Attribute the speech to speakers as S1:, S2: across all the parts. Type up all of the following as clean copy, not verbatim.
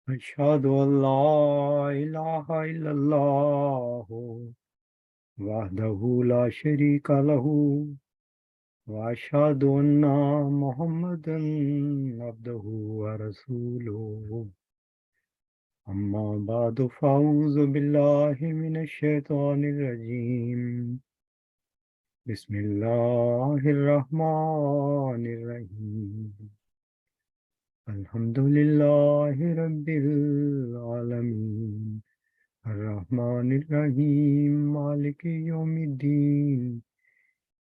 S1: أشهد أن لا إله إلا الله وحده لا شريك له وأشهد أن محمدا عبده ورسوله أما بعد فأعوذ بالله من الشيطان الرجيم بسم الله الرحمن الرحيم الحمد لله رب العالمين الرحمن الرحيم مالك يوم الدين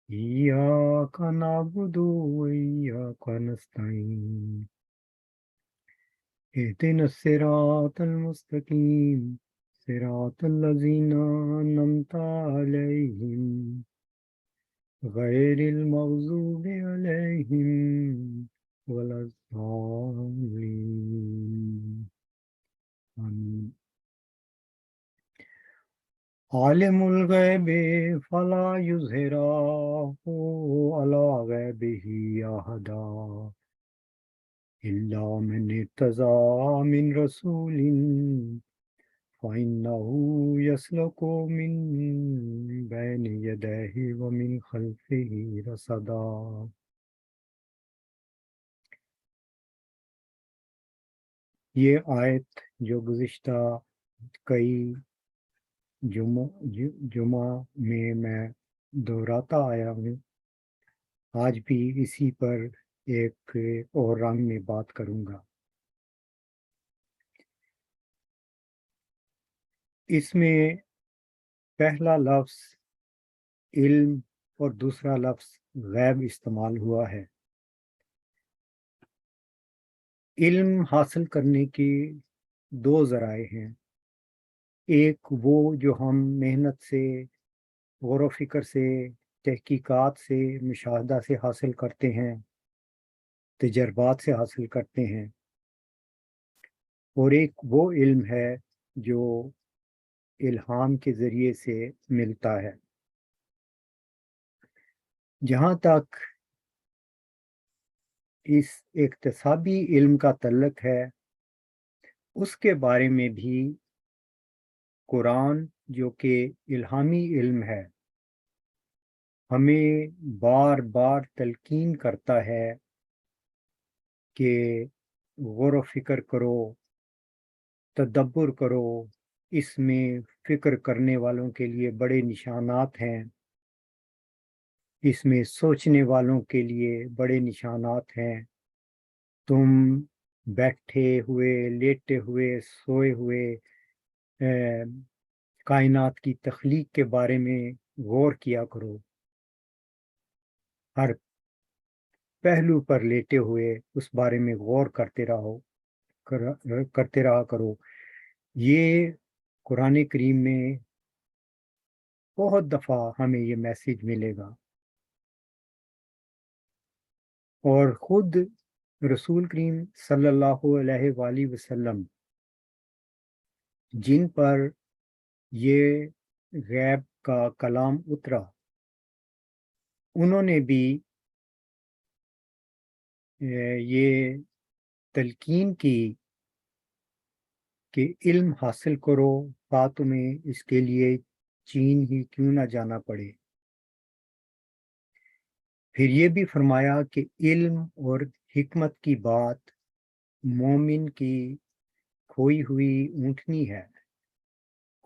S1: إياك نعبد وإياك نستعين اهدنا الصراط المستقيم صراط الذين أنعمت عليهم غير المغضوب عليهم ولا الضالين آمين. عالم الغیب فلا یظہرہ علی غیبہ احدا الا من ارتضی من رسول فإنہ یسلک من بین یدیہ ومن خلفہ رصدا۔ یہ آیت جو گزشتہ کئی جمعہ میں دہراتا آیا ہوں، آج بھی اسی پر ایک اور رنگ میں بات کروں گا۔ اس میں پہلا لفظ علم اور دوسرا لفظ غیب استعمال ہوا ہے۔ علم حاصل کرنے کے دو ذرائع ہیں، ایک وہ جو ہم محنت سے، غور و فکر سے، تحقیقات سے، مشاہدہ سے حاصل کرتے ہیں، تجربات سے حاصل کرتے ہیں، اور ایک وہ علم ہے جو الہام کے ذریعے سے ملتا ہے۔ جہاں تک اس اکتسابی علم کا تعلق ہے، اس کے بارے میں بھی قرآن جو کہ الہامی علم ہے ہمیں بار بار تلقین کرتا ہے کہ غور و فکر کرو، تدبر کرو، اس میں فکر کرنے والوں کے لیے بڑے نشانات ہیں، اس میں سوچنے والوں کے لیے بڑے نشانات ہیں۔ تم بیٹھے ہوئے، لیٹے ہوئے، سوئے ہوئے کائنات کی تخلیق کے بارے میں غور کیا کرو، ہر پہلو پر لیٹے ہوئے اس بارے میں غور کرتے رہا کرو۔ یہ قرآن کریم میں بہت دفعہ ہمیں یہ میسیج ملے گا، اور خود رسول کریم صلی اللہ علیہ وآلہ وسلم جن پر یہ غیب کا کلام اترا، انہوں نے بھی یہ تلقین کی کہ علم حاصل کرو، خواہ تمہیں اس کے لیے چین ہی کیوں نہ جانا پڑے۔ پھر یہ بھی فرمایا کہ علم اور حکمت کی بات مومن کی کھوئی ہوئی اونٹنی ہے،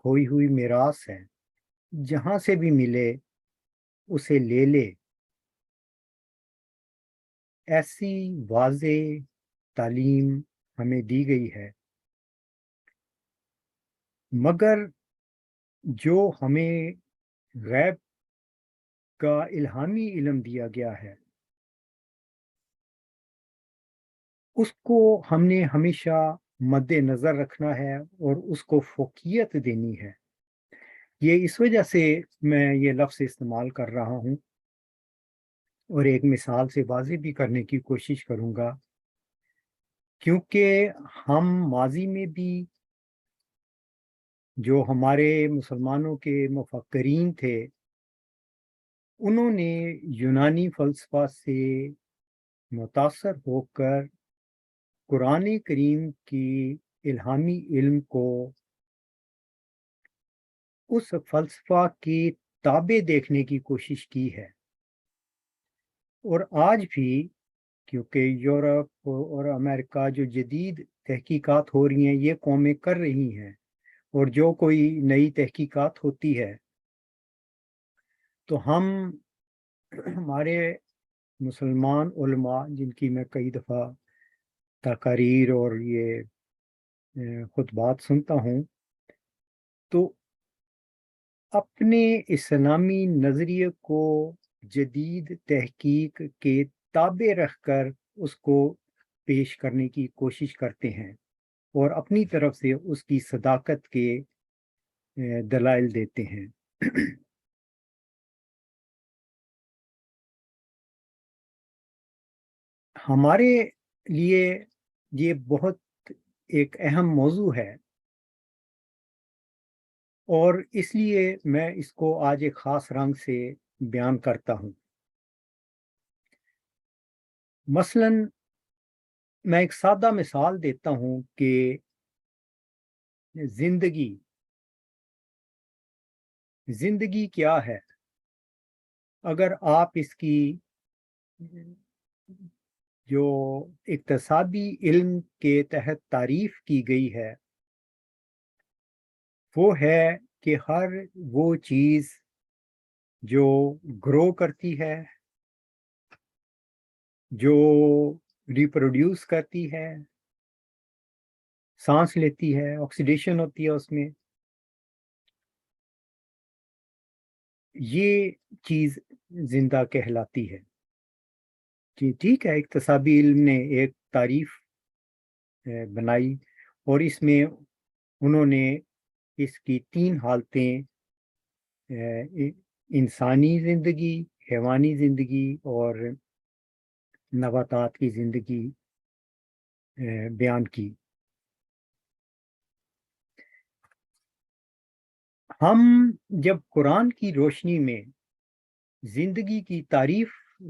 S1: کھوئی ہوئی میراث ہے، جہاں سے بھی ملے اسے لے لے۔ ایسی واضح تعلیم ہمیں دی گئی ہے، مگر جو ہمیں غیب کا الہامی علم دیا گیا ہے، اس کو ہم نے ہمیشہ مد نظر رکھنا ہے اور اس کو فوقیت دینی ہے۔ یہ اس وجہ سے میں یہ لفظ استعمال کر رہا ہوں اور ایک مثال سے واضح بھی کرنے کی کوشش کروں گا، کیونکہ ہم ماضی میں بھی جو ہمارے مسلمانوں کے مفکرین تھے، انہوں نے یونانی فلسفہ سے متاثر ہو کر قرآن کریم کی الہامی علم کو اس فلسفہ کی تابع دیکھنے کی کوشش کی ہے، اور آج بھی کیونکہ یورپ اور امریکہ جو جدید تحقیقات ہو رہی ہیں یہ قومیں کر رہی ہیں، اور جو کوئی نئی تحقیقات ہوتی ہے تو ہمارے مسلمان علماء جن کی میں کئی دفعہ تقاریر اور یہ خطبات سنتا ہوں، تو اپنے اسلامی نظریے کو جدید تحقیق کے تابع رکھ کر اس کو پیش کرنے کی کوشش کرتے ہیں اور اپنی طرف سے اس کی صداقت کے دلائل دیتے ہیں۔ ہمارے لیے یہ بہت ایک اہم موضوع ہے، اور اس لیے میں اس کو آج ایک خاص رنگ سے بیان کرتا ہوں۔ مثلاً میں ایک سادہ مثال دیتا ہوں کہ زندگی کیا ہے۔ اگر آپ اس کی جو اقتصادی علم کے تحت تعریف کی گئی ہے وہ ہے کہ ہر وہ چیز جو گرو کرتی ہے، جو ریپروڈیوس کرتی ہے، سانس لیتی ہے، آکسیڈیشن ہوتی ہے اس میں، یہ چیز زندہ کہلاتی ہے۔ جی ٹھیک ہے، اقتصادی علم نے ایک تعریف بنائی، اور اس میں انہوں نے اس کی 3 حالتیں، انسانی زندگی، حیوانی زندگی اور نباتات کی زندگی بیان کی۔ ہم جب قرآن کی روشنی میں زندگی کی تعریف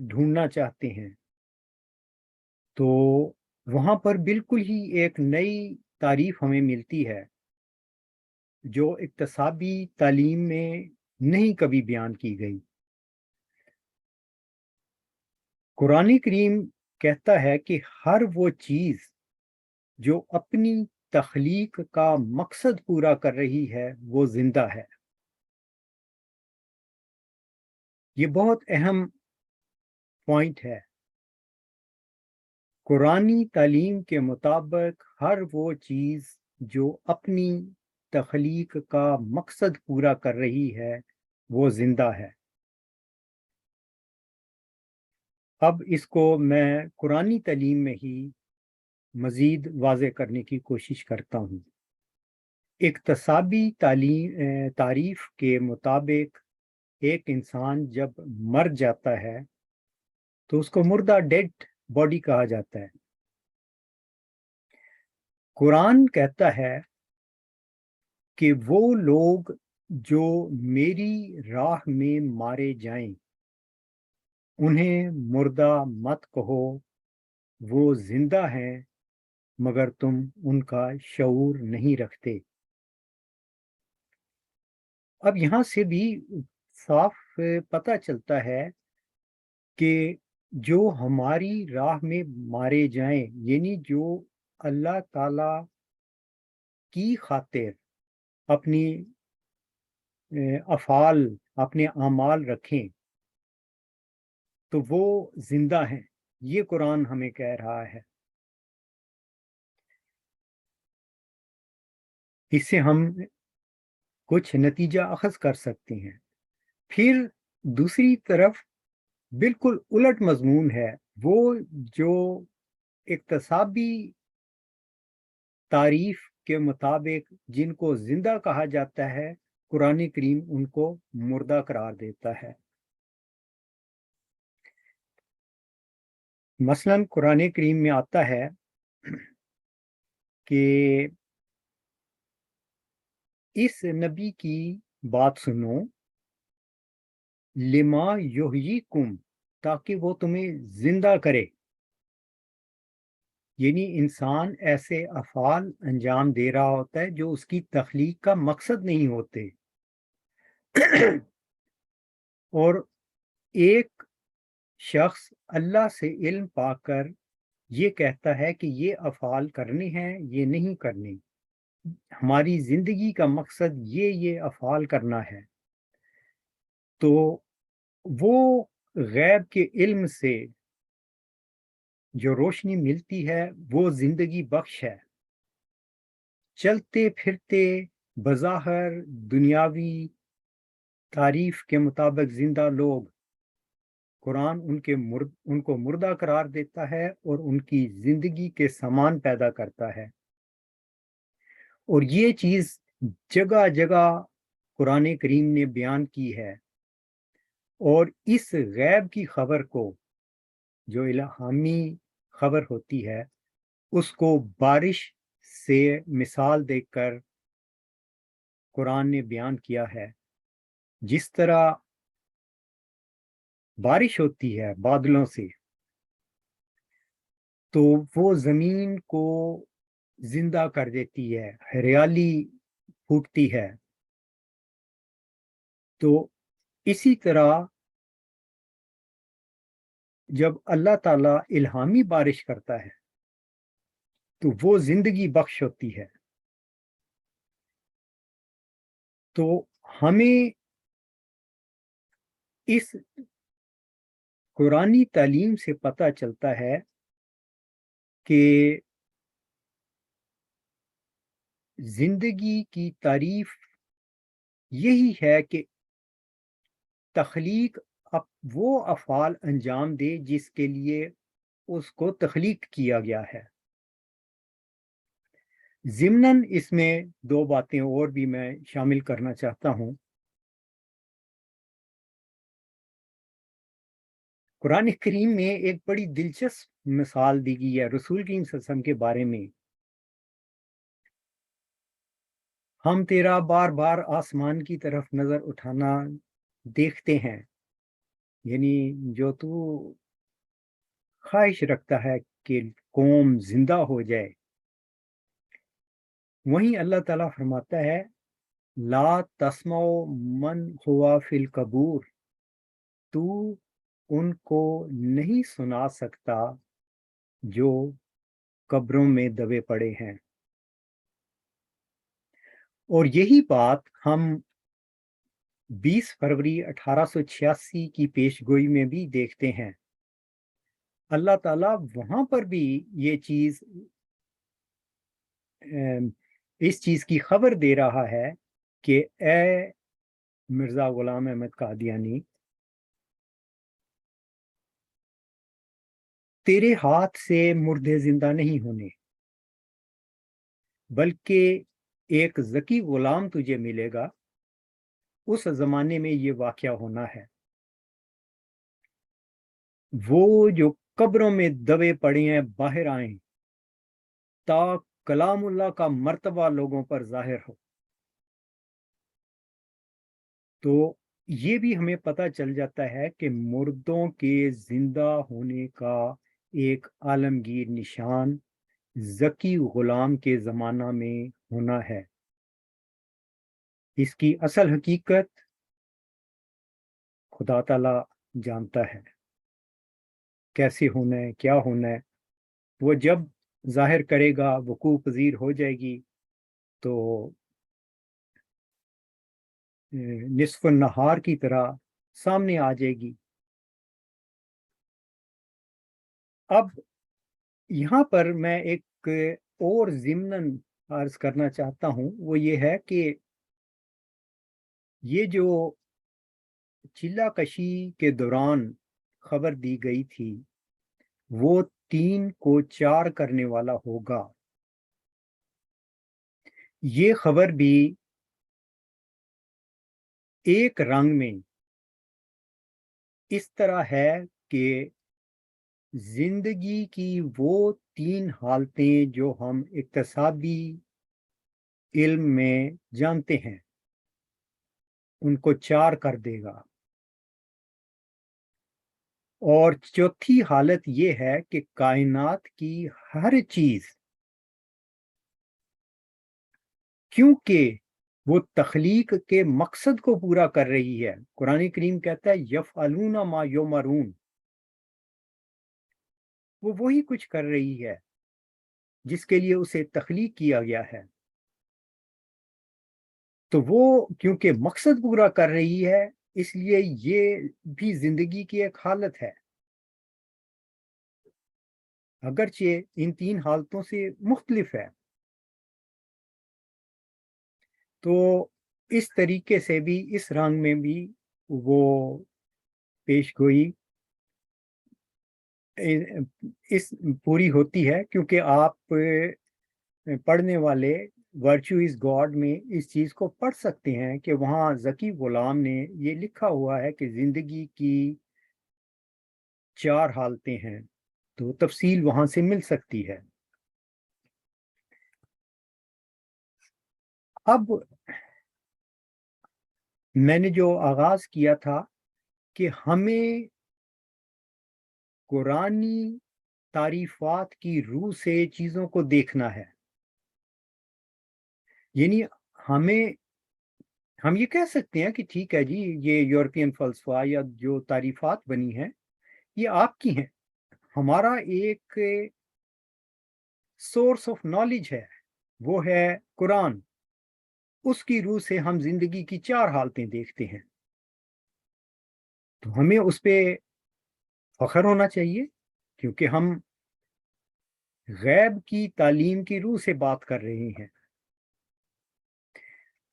S1: ڈھونڈنا چاہتے ہیں تو وہاں پر بالکل ہی ایک نئی تعریف ہمیں ملتی ہے جو اقتصادی تعلیم میں نہیں کبھی بیان کی گئی۔ قرآن کریم کہتا ہے کہ ہر وہ چیز جو اپنی تخلیق کا مقصد پورا کر رہی ہے وہ زندہ ہے۔ یہ بہت اہم پوائنٹ ہے۔ قرآنی تعلیم کے مطابق ہر وہ چیز جو اپنی تخلیق کا مقصد پورا کر رہی ہے وہ زندہ ہے۔ اب اس کو میں قرآنی تعلیم میں ہی مزید واضح کرنے کی کوشش کرتا ہوں۔ اقتصادی تعریف کے مطابق ایک انسان جب مر جاتا ہے تو اس کو مردہ ڈیڈ باڈی کہا جاتا ہے۔ قرآن کہتا ہے کہ وہ لوگ جو میری راہ میں مارے جائیں انہیں مردہ مت کہو، وہ زندہ ہیں مگر تم ان کا شعور نہیں رکھتے۔ اب یہاں سے بھی صاف پتہ چلتا ہے کہ جو ہماری راہ میں مارے جائیں، یعنی جو اللہ تعالی کی خاطر اپنی افعال، اپنے اعمال رکھیں تو وہ زندہ ہیں، یہ قرآن ہمیں کہہ رہا ہے۔ اس سے ہم کچھ نتیجہ اخذ کر سکتے ہیں۔ پھر دوسری طرف بالکل الٹ مضمون ہے، وہ جو اقتصادی تعریف کے مطابق جن کو زندہ کہا جاتا ہے قرآن کریم ان کو مردہ قرار دیتا ہے۔ مثلاً قرآن کریم میں آتا ہے کہ اس نبی کی بات سنو لما یحییکم، تاکہ وہ تمہیں زندہ کرے۔ یعنی انسان ایسے افعال انجام دے رہا ہوتا ہے جو اس کی تخلیق کا مقصد نہیں ہوتے اور ایک شخص اللہ سے علم پا کر یہ کہتا ہے کہ یہ افعال کرنے ہیں، یہ نہیں کرنے، ہماری زندگی کا مقصد یہ افعال کرنا ہے، تو وہ غیب کے علم سے جو روشنی ملتی ہے وہ زندگی بخش ہے۔ چلتے پھرتے بظاہر دنیاوی تعریف کے مطابق زندہ لوگ، قرآن ان کو مردہ قرار دیتا ہے اور ان کی زندگی کے سامان پیدا کرتا ہے، اور یہ چیز جگہ جگہ قرآن کریم نے بیان کی ہے، اور اس غیب کی خبر کو جو الہامی خبر ہوتی ہے اس کو بارش سے مثال دے کر قرآن نے بیان کیا ہے۔ جس طرح بارش ہوتی ہے بادلوں سے تو وہ زمین کو زندہ کر دیتی ہے، ہریالی پھوٹتی ہے، تو اسی طرح جب اللہ تعالیٰ الہامی بارش کرتا ہے تو وہ زندگی بخش ہوتی ہے۔ تو ہمیں اس قرآنی تعلیم سے پتہ چلتا ہے کہ زندگی کی تعریف یہی ہے کہ تخلیق وہ افعال انجام دے جس کے لیے اس کو تخلیق کیا گیا ہے۔ ضمناً اس میں دو باتیں اور بھی میں شامل کرنا چاہتا ہوں۔ قرآن کریم میں ایک بڑی دلچسپ مثال دی گئی ہے رسول کریم صلی اللہ علیہ وسلم کے بارے میں۔ ہم تیرا بار بار آسمان کی طرف نظر اٹھانا دیکھتے ہیں، یعنی جو تو خواہش رکھتا ہے کہ قوم زندہ ہو جائے، وہیں اللہ تعالیٰ فرماتا ہے لا تسمعوا من ہوا فی القبور، تو ان کو نہیں سنا سکتا جو قبروں میں دبے پڑے ہیں۔ اور یہی بات ہم 20 فروری 1886 کی پیش گوئی میں بھی دیکھتے ہیں۔ اللہ تعالیٰ وہاں پر بھی یہ چیز اس چیز کی خبر دے رہا ہے کہ اے مرزا غلام احمد قادیانی، تیرے ہاتھ سے مردے زندہ نہیں ہونے، بلکہ ایک ذکی غلام تجھے ملے گا، اس زمانے میں یہ واقعہ ہونا ہے۔ وہ جو قبروں میں دبے پڑے ہیں باہر آئیں تا کلام اللہ کا مرتبہ لوگوں پر ظاہر ہو۔ تو یہ بھی ہمیں پتہ چل جاتا ہے کہ مردوں کے زندہ ہونے کا ایک عالمگیر نشان ذکی غلام کے زمانہ میں ہونا ہے۔ اس کی اصل حقیقت خدا تعالیٰ جانتا ہے کیسے ہونا ہے، کیا ہونا ہے، وہ جب ظاہر کرے گا وقوع پذیر ہو جائے گی تو نصف النہار کی طرح سامنے آ جائے گی۔ اب یہاں پر میں ایک اور ضمناً عرض کرنا چاہتا ہوں، وہ یہ ہے کہ یہ جو چلہ کشی کے دوران خبر دی گئی تھی وہ 3 کو 4 کرنے والا ہوگا، یہ خبر بھی ایک رنگ میں اس طرح ہے کہ زندگی کی وہ 3 حالتیں جو ہم اقتصادی علم میں جانتے ہیں ان کو 4 کر دے گا۔ اور چوتھی حالت یہ ہے کہ کائنات کی ہر چیز، کیونکہ وہ تخلیق کے مقصد کو پورا کر رہی ہے، قرآن کریم کہتا ہے یفعلون ما یؤمرون، وہ وہی کچھ کر رہی ہے جس کے لیے اسے تخلیق کیا گیا ہے، تو وہ کیونکہ مقصد پورا کر رہی ہے اس لیے یہ بھی زندگی کی ایک حالت ہے، اگرچہ ان تین حالتوں سے مختلف ہے۔ تو اس طریقے سے بھی اس رنگ میں بھی وہ پیش گوئی اس پوری ہوتی ہے، کیونکہ آپ پڑھنے والے ورچو از گاڈ میں اس چیز کو پڑھ سکتے ہیں کہ وہاں ذکی غلام نے یہ لکھا ہوا ہے کہ زندگی کی 4 حالتیں ہیں، تو تفصیل وہاں سے مل سکتی ہے۔ اب میں نے جو آغاز کیا تھا کہ ہمیں قرآنی تعریفات کی روح سے چیزوں کو دیکھنا ہے، یعنی ہم یہ کہہ سکتے ہیں کہ ٹھیک ہے جی، یہ یورپین فلسفہ یا جو تعریفات بنی ہیں یہ آپ کی ہیں، ہمارا ایک سورس آف نالج ہے، وہ ہے قرآن، اس کی روح سے ہم زندگی کی 4 حالتیں دیکھتے ہیں، تو ہمیں اس پہ فخر ہونا چاہیے، کیونکہ ہم غیب کی تعلیم کی روح سے بات کر رہے ہیں۔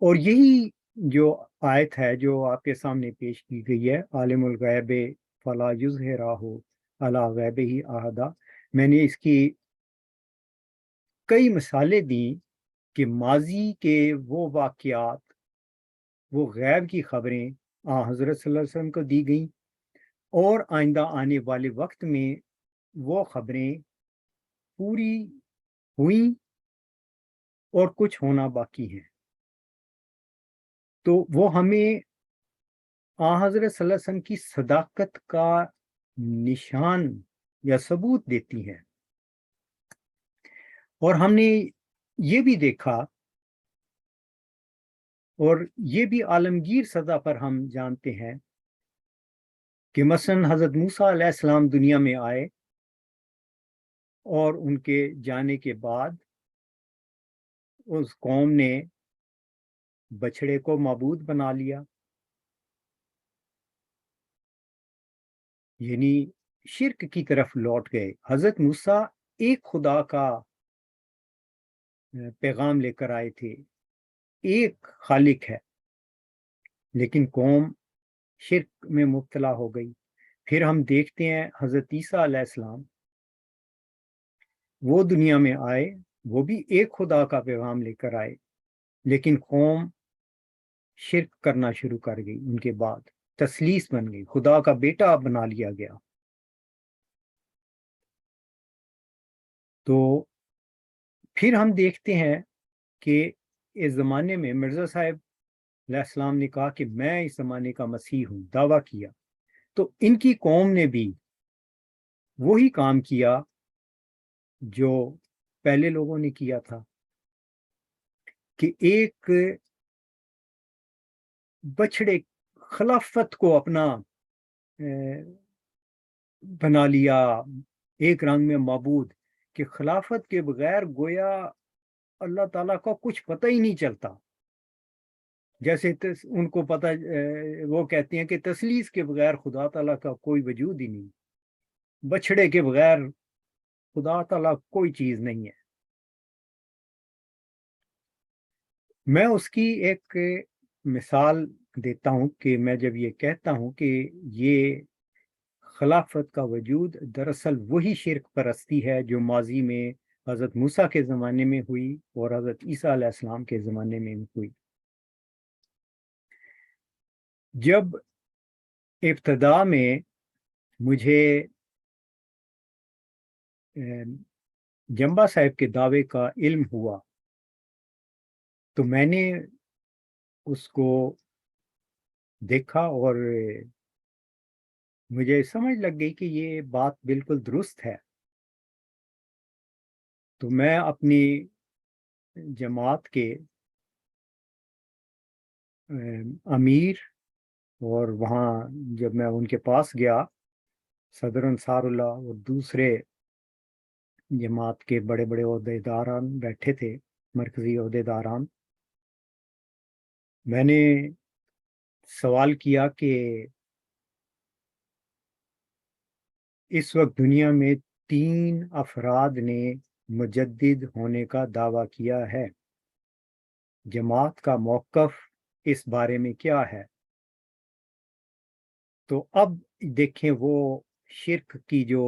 S1: اور یہی جو آیت ہے جو آپ کے سامنے پیش کی گئی ہے، عالم الغیب فلا یظہرہ علی غیبہ احدا، میں نے اس کی کئی مثالیں دیں کہ ماضی کے وہ واقعات، وہ غیب کی خبریں حضرت صلی اللہ علیہ وسلم کو دی گئیں، اور آئندہ آنے والے وقت میں وہ خبریں پوری ہوئیں اور کچھ ہونا باقی ہیں، تو وہ ہمیں حضرت صلی اللہ علیہ وسلم کی صداقت کا نشان یا ثبوت دیتی ہیں۔ اور ہم نے یہ بھی دیکھا، اور یہ بھی عالمگیر سطح پر ہم جانتے ہیں کہ مثلا حضرت موسیٰ علیہ السلام دنیا میں آئے اور ان کے جانے کے بعد اس قوم نے بچڑے کو معبود بنا لیا، یعنی شرک کی طرف لوٹ گئے۔ حضرت موسیٰ ایک خدا کا پیغام لے کر آئے تھے، ایک خالق ہے، لیکن قوم شرک میں مبتلا ہو گئی۔ پھر ہم دیکھتے ہیں حضرت عیسیٰ علیہ السلام، وہ دنیا میں آئے، وہ بھی ایک خدا کا پیغام لے کر آئے، لیکن قوم شرک کرنا شروع کر گئی، ان کے بعد تثلیث بن گئی، خدا کا بیٹا بنا لیا گیا۔ تو پھر ہم دیکھتے ہیں کہ اس زمانے میں مرزا صاحب علیہ السلام نے کہا کہ میں اس زمانے کا مسیح ہوں، دعویٰ کیا، تو ان کی قوم نے بھی وہی کام کیا جو پہلے لوگوں نے کیا تھا، کہ ایک بچڑے خلافت کو اپنا بنا لیا، ایک رنگ میں معبود، کہ خلافت کے بغیر گویا اللہ تعالیٰ کا کچھ پتہ ہی نہیں چلتا، جیسے ان کو پتہ، وہ کہتے ہیں کہ تثلیث کے بغیر خدا تعالیٰ کا کوئی وجود ہی نہیں، بچڑے کے بغیر خدا تعالیٰ کوئی چیز نہیں ہے۔ میں اس کی ایک مثال دیتا ہوں کہ میں جب یہ کہتا ہوں کہ یہ خلافت کا وجود دراصل وہی شرک پرستی ہے جو ماضی میں حضرت موسیٰ کے زمانے میں ہوئی اور حضرت عیسیٰ علیہ السلام کے زمانے میں ہوئی۔ جب ابتدا میں مجھے جمبا صاحب کے دعوے کا علم ہوا تو میں نے اس کو دیکھا اور مجھے سمجھ لگ گئی کہ یہ بات بالکل درست ہے. تو میں اپنی جماعت کے امیر، اور وہاں جب میں ان کے پاس گیا، صدر انصار اللہ اور دوسرے جماعت کے بڑے بڑے عہدیداران بیٹھے تھے، مرکزی عہدیداران. میں نے سوال کیا کہ اس وقت دنیا میں 3 افراد نے مجدد ہونے کا دعویٰ کیا ہے، جماعت کا موقف اس بارے میں کیا ہے؟ تو اب دیکھیں وہ شرک کی جو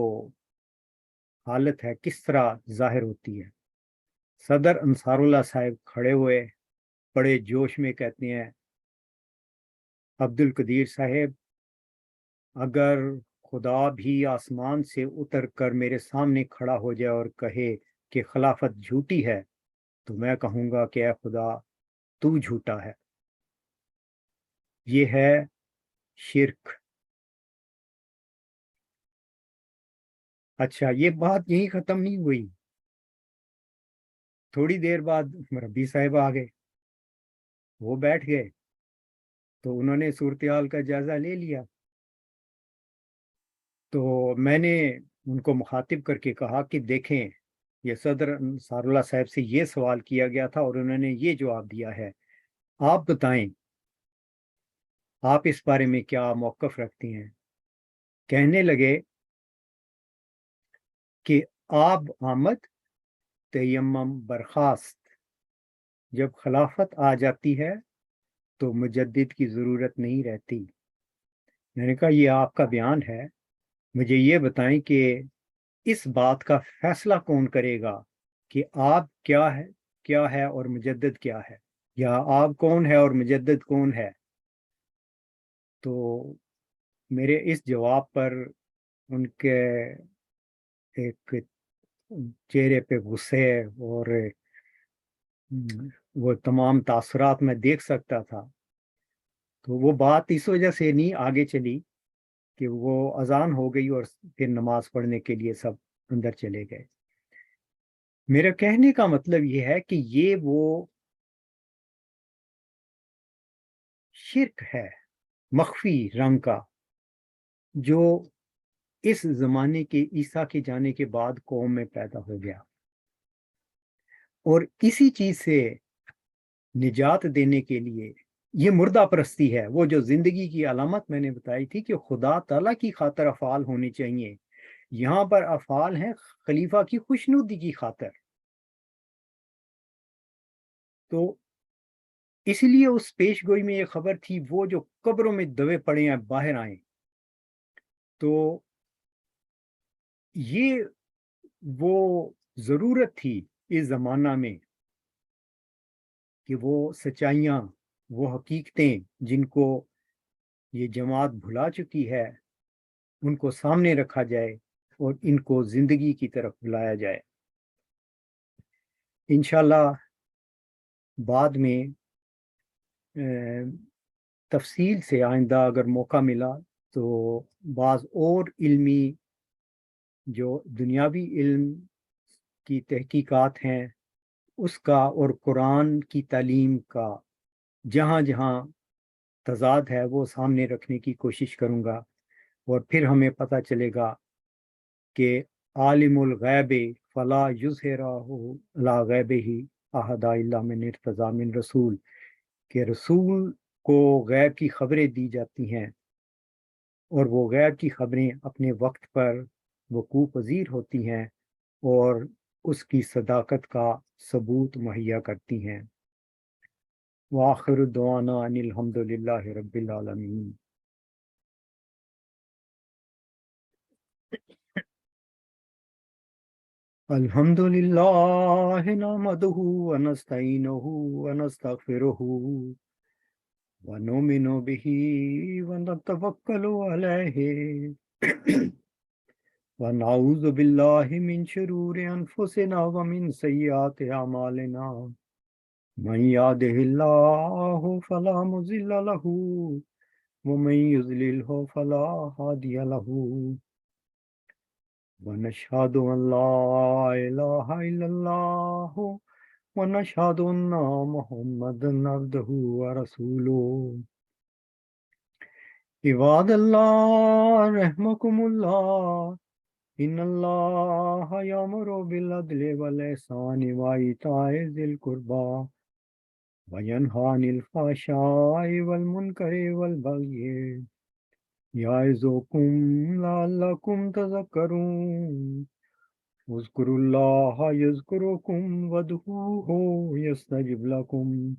S1: حالت ہے کس طرح ظاہر ہوتی ہے. صدر انصار اللہ صاحب کھڑے ہوئے بڑے جوش میں کہتے ہیں، عبد القدیر صاحب، اگر خدا بھی آسمان سے اتر کر میرے سامنے کھڑا ہو جائے اور کہے کہ خلافت جھوٹی ہے، تو میں کہوں گا کہ اے خدا تو جھوٹا ہے. یہ ہے شرک. اچھا، یہ بات یہی ختم نہیں ہوئی. تھوڑی دیر بعد مربی صاحب آ گئے، وہ بیٹھ گئے، تو انہوں نے صورتحال کا جائزہ لے لیا. تو میں نے ان کو مخاطب کر کے کہا کہ دیکھیں، یہ صدر انصار اللہ صاحب سے یہ سوال کیا گیا تھا اور انہوں نے یہ جواب دیا ہے، آپ بتائیں آپ اس بارے میں کیا موقف رکھتی ہیں؟ کہنے لگے کہ آب آمد تیمم برخاست، جب خلافت آ جاتی ہے تو مجدد کی ضرورت نہیں رہتی. میں نے کہا یہ آپ کا بیان ہے، مجھے یہ بتائیں کہ اس بات کا فیصلہ کون کرے گا کہ آپ کیا ہے اور مجدد کیا ہے، یا آپ کون ہے اور مجدد کون ہے؟ تو میرے اس جواب پر ان کے ایک چہرے پہ غصے اور وہ تمام تاثرات میں دیکھ سکتا تھا. تو وہ بات اس وجہ سے نہیں آگے چلی کہ وہ اذان ہو گئی اور پھر نماز پڑھنے کے لیے سب اندر چلے گئے. میرا کہنے کا مطلب یہ ہے کہ یہ وہ شرک ہے مخفی رنگ کا، جو اس زمانے کے عیسیٰ کے جانے کے بعد قوم میں پیدا ہو گیا، اور اسی چیز سے نجات دینے کے لیے یہ مردہ پرستی ہے. وہ جو زندگی کی علامت میں نے بتائی تھی کہ خدا تعالیٰ کی خاطر افعال ہونے چاہیے، یہاں پر افعال ہیں خلیفہ کی خوشنودی کی خاطر. تو اس لیے اس پیش گوئی میں یہ خبر تھی، وہ جو قبروں میں دبے پڑے ہیں باہر آئیں. تو یہ وہ ضرورت تھی اس زمانہ میں کہ وہ سچائیاں، وہ حقیقتیں جن کو یہ جماعت بھلا چکی ہے، ان کو سامنے رکھا جائے اور ان کو زندگی کی طرف بلایا جائے. انشاءاللہ بعد میں تفصیل سے آئندہ اگر موقع ملا تو بعض اور علمی جو دنیاوی علم کی تحقیقات ہیں اس کا اور قرآن کی تعلیم کا جہاں جہاں تضاد ہے وہ سامنے رکھنے کی کوشش کروں گا، اور پھر ہمیں پتہ چلے گا کہ عالم الغیب فلا یظہرہ علی غیبہ احد الا من ارتضی من رسول، کہ رسول کو غیب کی خبریں دی جاتی ہیں اور وہ غیب کی خبریں اپنے وقت پر وقوع پذیر ہوتی ہیں اور اس کی صداقت کا ثبوت مہیا کرتی ہیں. وآخر دعوانا ان الحمد للہ رب العالمین. الحمد للہ نحمده ونستعینه ونستغفره ونؤمن به ونتوکل علیہ ونعوذ باللہ من شرور انفسنا ومن سیئات اعمالنا، من یهده اللہ فلا مضل له ومن يضلله فلا هادي له ونشهد أن لا إله إلا الله ونشهد أن محمدا عبده ورسوله عباد الله رحمكم الله إن الله يأمر بالعدل والإحسان وإيتاء ذي القربى وينهى عن الفحشاء والمنكر والبغي يعظكم لعلكم تذكرون اذكروا الله يذكركم وادعوه يستجب لكم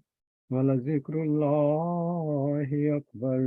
S1: ولذكر الله أكبر